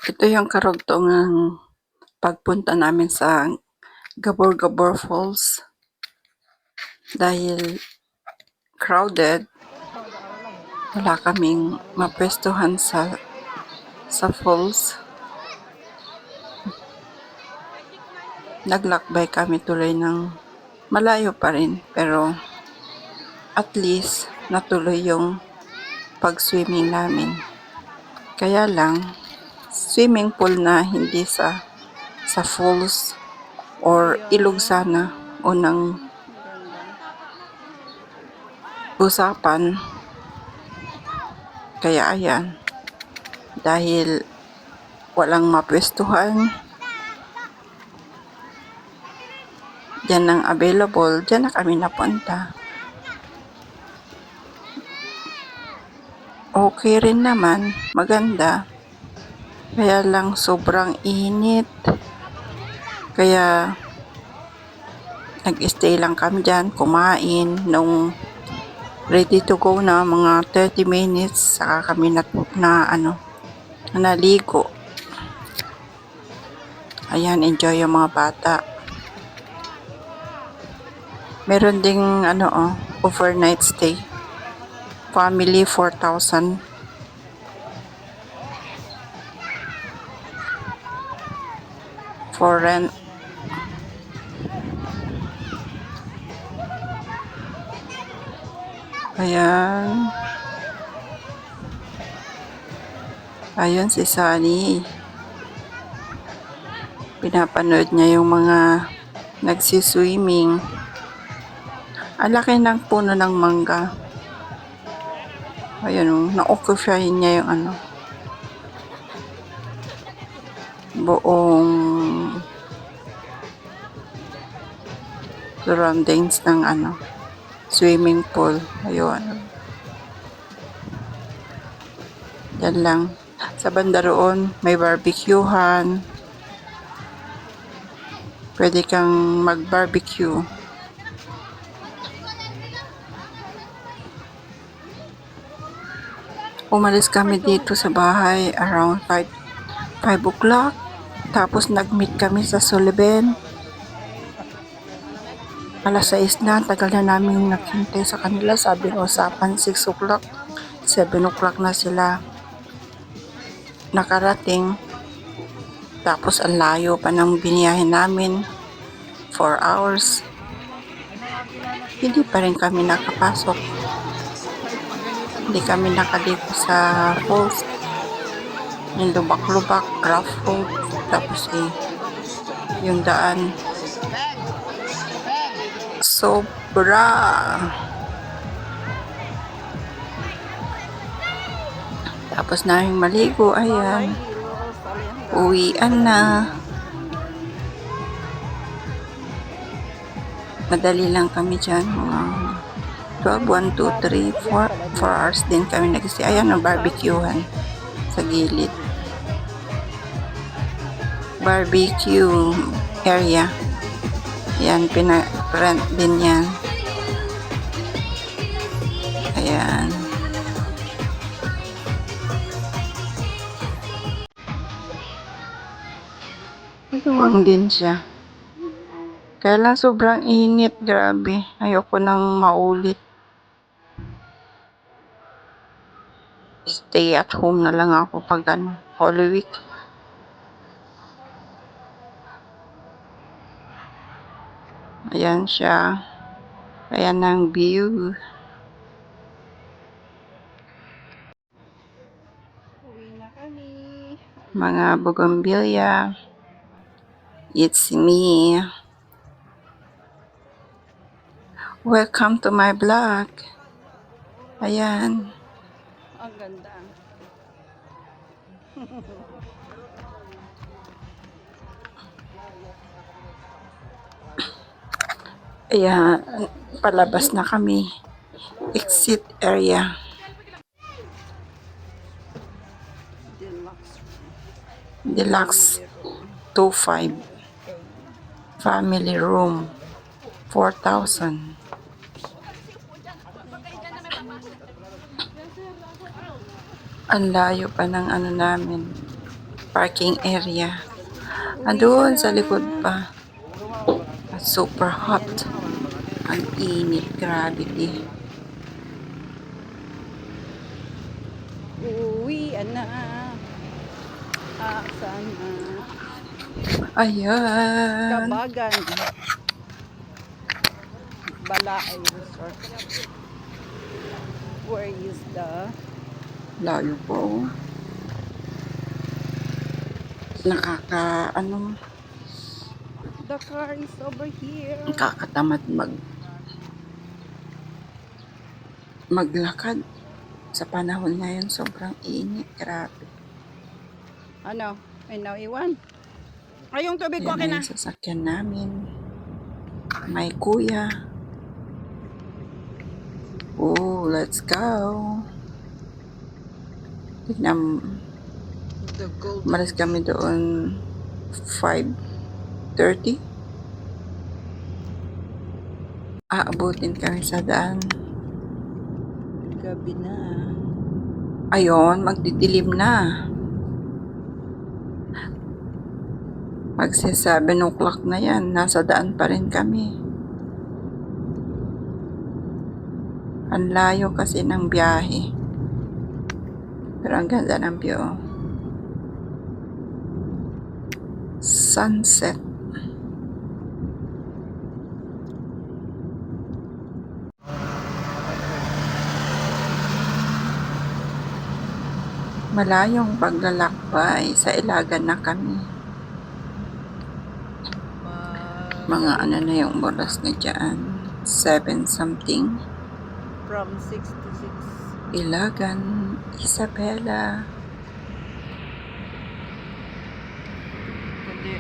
Ito yung karugtungang pagpunta namin sa Gabor-Gabor Falls dahil crowded, wala kaming mapwestuhan sa falls. Naglakbay kami tuloy ng malayo pa rin, pero at least natuloy yung pag-swimming namin. Kaya lang, swimming pool na hindi sa falls or ilog sana unang usapan. Kaya ayan, dahil walang mapwestuhan, dyan ang available, dyan na kami napunta. Okay rin naman, maganda. Kaya lang sobrang init. Kaya nag-stay lang kami dyan, kumain. Nung ready to go na, mga 30 minutes, saka kami naligo. Ayan, enjoy yung mga bata. Meron ding overnight stay. Family 4,000. For rent. Ayan. Ayun si Sunny. Pinapanood niya yung mga nagsiswimming. Ang laki ng puno ng mangga. Ayun, na-occupy niya yung buong surroundings ng swimming pool. Ayun. Yan lang. Sa banda roon, may barbecuehan. Pwede kang mag-barbecue. Umalis kami dito sa bahay around 5 o'clock. Tapos nag-meet kami sa Sullivan. Alas 6 na, tagal na namin naghintay sa kanila. Sabi ng usapan 6 o'clock, 7 o'clock na sila nakarating. Tapos ang layo pa ng biniyahin namin, 4 hours. Hindi pa rin kami nakapasok. Hindi kami nakaligo sa falls. Yung lubak-lubak, rough road. Tapos yung daan sobra. Tapos namin maligo, ayan. Uwian na. Madali lang kami dyan. Mga 12, 1, 2, 3, 4 hours din kami nag-stay. Ayan ang barbecuehan sa gilid. Barbecue area. Yan, pina-rent din yan. Ayan. Luwang din siya. Kaya lang sobrang init, grabe. Ayoko nang maulit. Stay at home na lang ako pag Holy Week. Ayan siya. Ayan ang view. Uwi na kami. Mga bougainvillea. It's me. Welcome to my vlog. Ayan. Ang ganda. Ayan, palabas na kami. Exit area. Deluxe 2.5. Family room 4,000. Ang layo pa ng namin. parking area. Uwi Andun ka sa na. likod pa. At super hot. Ang init, grabe di. Uwi na. Asan na? Ayan. Kabagan. Balaay Resort. Where is the... Layo po. Ano, The car is over here. nakakatamad maglakad. Sa panahon ngayon, sobrang init. Grabe. Ano? May naiwan? Ay, yung tubig ko Ayan akin na na. yung sasakyan namin. May kuya. Oh, let's go. Tignan, The golden umalis kami doon 5:30. Aabutin kami sa daan. gabi na. Ayun, magdidilim na. Magsi 7 o'clock na yan. Nasa daan pa rin kami. Ang layo kasi ng biyahe. Pero ang ganda ng view. Sunset. Malayong paglalakbay. Sa Ilagan na kami. Mga ano na yung oras na dyan. 7 something. From 6 to 6. Ilagan, Isabela. Kundi.